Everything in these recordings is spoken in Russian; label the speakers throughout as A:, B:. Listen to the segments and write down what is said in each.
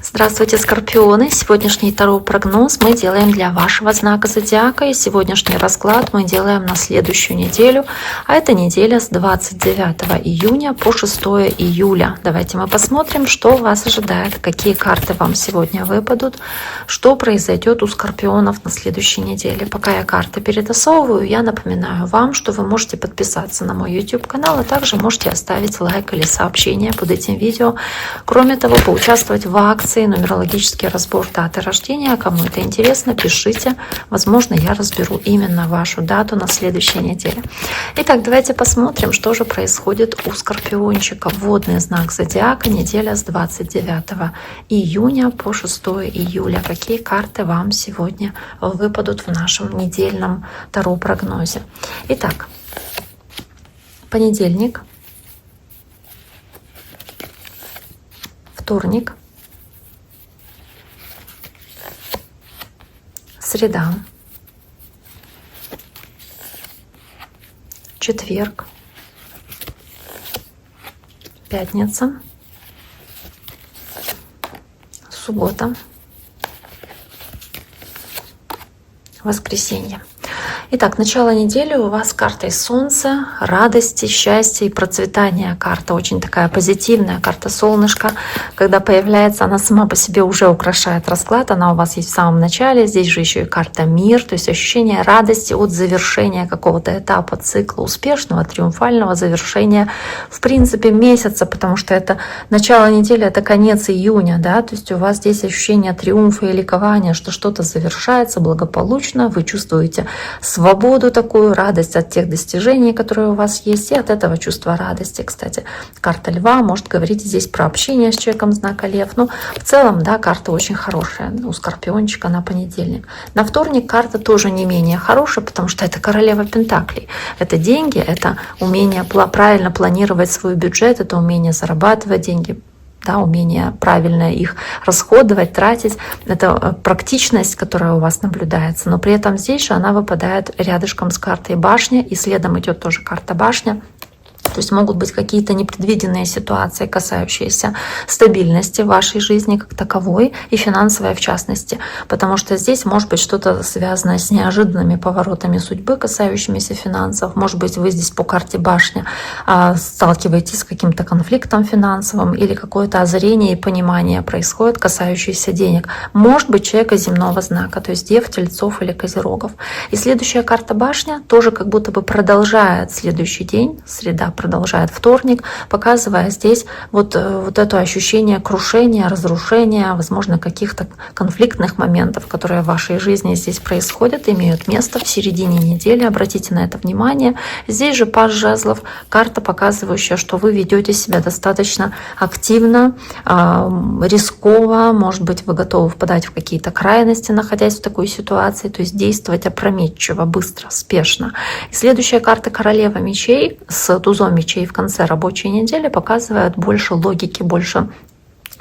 A: Здравствуйте, скорпионы! Сегодняшний таро-прогноз мы делаем для вашего знака зодиака. И сегодняшний расклад мы делаем на следующую неделю. А это неделя с 29 июня по 6 июля. Давайте мы посмотрим, что вас ожидает, какие карты вам сегодня выпадут, что произойдет у скорпионов на следующей неделе. Пока я карты перетасовываю, я напоминаю вам, что вы можете подписаться на мой YouTube-канал, а также можете оставить лайк или сообщение под этим видео. Кроме того, поучаствовать в акции «Нумерологический разбор даты рождения». Кому это интересно, пишите. Возможно, я разберу именно вашу дату на следующей неделе. Итак, давайте посмотрим, что же происходит у скорпиончика. Водный знак зодиака, неделя с 29 июня по 6 июля. Какие карты вам сегодня выпадут в нашем недельном таро-прогнозе? Итак, понедельник, вторник, среда, четверг, пятница, суббота, воскресенье. Итак, начало недели у вас карта из Солнца, радости, счастья и процветания. Карта очень такая позитивная, карта солнышка. Когда появляется, она сама по себе уже украшает расклад. Она у вас есть в самом начале. Здесь же еще и карта мир, то есть ощущение радости от завершения какого-то этапа цикла, успешного, триумфального завершения, в принципе, месяца, потому что это начало недели, это конец июня, да, то есть у вас здесь ощущение триумфа и ликования, что что-то завершается благополучно, вы чувствуете свободу, такую радость от тех достижений, которые у вас есть, и от этого чувства радости. Кстати, карта льва может говорить здесь про общение с человеком знака лев. Но в целом, да, карта очень хорошая у скорпиончика на понедельник. На вторник карта тоже не менее хорошая, потому что это королева пентаклей. Это деньги, это умение правильно планировать свой бюджет, это умение зарабатывать деньги, да, умение правильно их расходовать, тратить. Это практичность, которая у вас наблюдается. Но при этом здесь же она выпадает рядышком с картой башня, и следом идет тоже карта башня. То есть могут быть какие-то непредвиденные ситуации, касающиеся стабильности вашей жизни как таковой и финансовой в частности. Потому что здесь может быть что-то связанное с неожиданными поворотами судьбы, касающимися финансов. Может быть, вы здесь по карте башня сталкиваетесь с каким-то конфликтом финансовым или какое-то озарение и понимание происходит, касающееся денег. Может быть, человека земного знака, то есть дев, тельцов или козерогов. И следующая карта башня тоже как будто бы продолжает следующий день, среда продолжает вторник, показывая здесь вот это ощущение крушения, разрушения, возможно, каких-то конфликтных моментов, которые в вашей жизни здесь происходят, имеют место в середине недели. Обратите на это внимание. Здесь же паж жезлов, карта, показывающая, что вы ведете себя достаточно активно, рисково, может быть, вы готовы впадать в какие-то крайности, находясь в такой ситуации, то есть действовать опрометчиво, быстро, спешно. И следующая карта королева мечей с тузом мечей в конце рабочей недели показывает больше логики, больше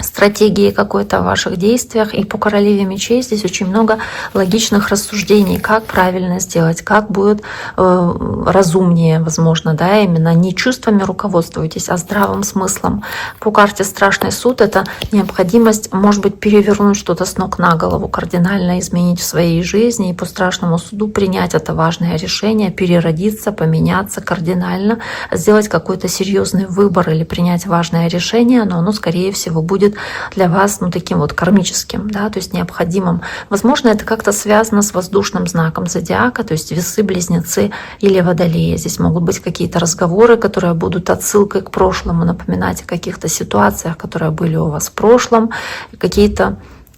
A: стратегии какой-то в ваших действиях. И по королеве мечей здесь очень много логичных рассуждений, как правильно сделать, как будет разумнее, возможно, да, именно не чувствами руководствуйтесь, а здравым смыслом. По карте страшный суд — это необходимость, может быть, перевернуть что-то с ног на голову, кардинально изменить в своей жизни, и по страшному суду принять это важное решение, переродиться, поменяться кардинально, сделать какой-то серьезный выбор или принять важное решение, но оно, скорее всего, будет для вас, ну, таким вот кармическим, да, то есть необходимым. Возможно, это как-то связано с воздушным знаком зодиака, то есть весы, близнецы или водолеи. Здесь могут быть какие-то разговоры, которые будут отсылкой к прошлому, напоминать о каких-то ситуациях, которые были у вас в прошлом, какие-то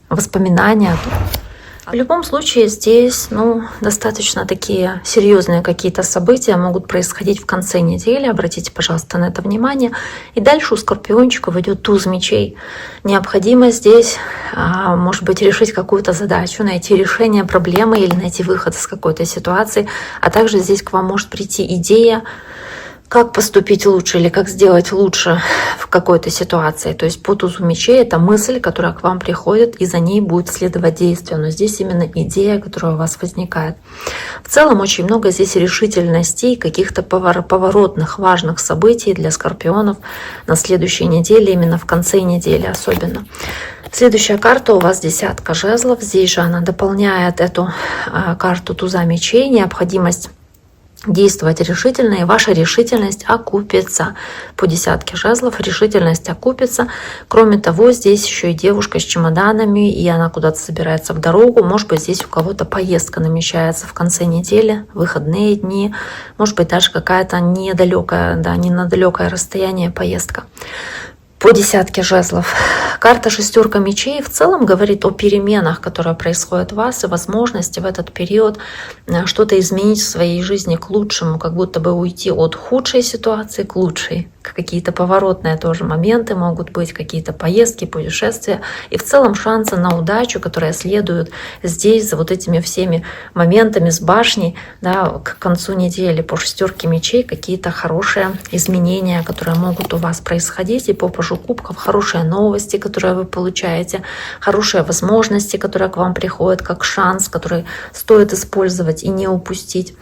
A: воспоминания. В любом случае здесь, достаточно такие серьезные какие-то события могут происходить в конце недели. Обратите, пожалуйста, на это внимание. И дальше у скорпиончиков идет туз мечей. Необходимо здесь, может быть, решить какую-то задачу, найти решение проблемы или найти выход из какой-то ситуации. А также здесь к вам может прийти идея, как поступить лучше или как сделать лучше в какой-то ситуации. То есть по тузу мечей это мысль, которая к вам приходит, и за ней будет следовать действие. Но здесь именно идея, которая у вас возникает. В целом очень много здесь решительностей, каких-то поворотных, важных событий для скорпионов на следующей неделе, именно в конце недели особенно. Следующая карта у вас десятка жезлов. Здесь же она дополняет эту карту туза мечей. Необходимость действовать решительно, и ваша решительность окупится. По десятке жезлов решительность окупится. Кроме того, здесь еще и девушка с чемоданами, и она куда-то собирается в дорогу. Может быть, здесь у кого-то поездка намечается в конце недели, выходные дни. Может быть, даже какая-то недалекая, да, не на далекое расстояние поездка. По десятке жезлов. Карта шестерка мечей в целом говорит о переменах, которые происходят в вас, и возможности в этот период что-то изменить в своей жизни к лучшему, как будто бы уйти от худшей ситуации к лучшей. Какие-то поворотные тоже моменты могут быть, какие-то поездки, путешествия. И в целом шансы на удачу, которые следуют здесь за вот этими всеми моментами с башней, да, к концу недели по шестерке мечей какие-то хорошие изменения, которые могут у вас происходить. И по пажу кубков хорошие новости, которые вы получаете, хорошие возможности, которые к вам приходят как шанс, который стоит использовать и не упустить.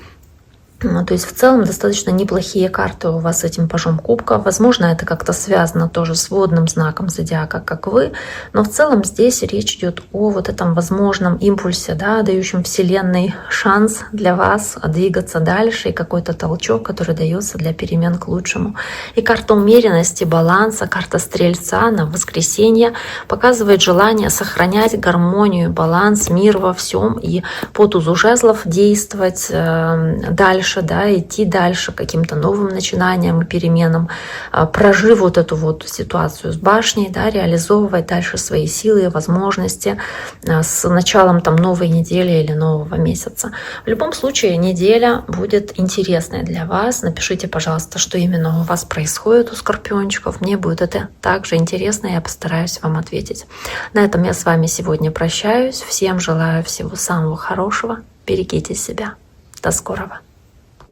A: То есть в целом достаточно неплохие карты у вас с этим пажом кубков. Возможно, это как-то связано тоже с водным знаком зодиака, как вы. Но в целом здесь речь идет о вот этом возможном импульсе, да, дающем Вселенной шанс для вас двигаться дальше, и какой-то толчок, который дается для перемен к лучшему. И карта умеренности, баланса, карта Стрельца на воскресенье показывает желание сохранять гармонию, баланс, мир во всем, и по тузу жезлов действовать дальше, да, идти дальше каким-то новым начинаниям и переменам, прожив вот эту вот ситуацию с башней, да, реализовывать дальше свои силы и возможности с началом там новой недели или нового месяца. В любом случае неделя будет интересной для вас. Напишите, пожалуйста, что именно у вас происходит у скорпиончиков. Мне будет это также интересно, и я постараюсь вам ответить. На этом я с вами сегодня прощаюсь. Всем желаю всего самого хорошего. Берегите себя. До скорого.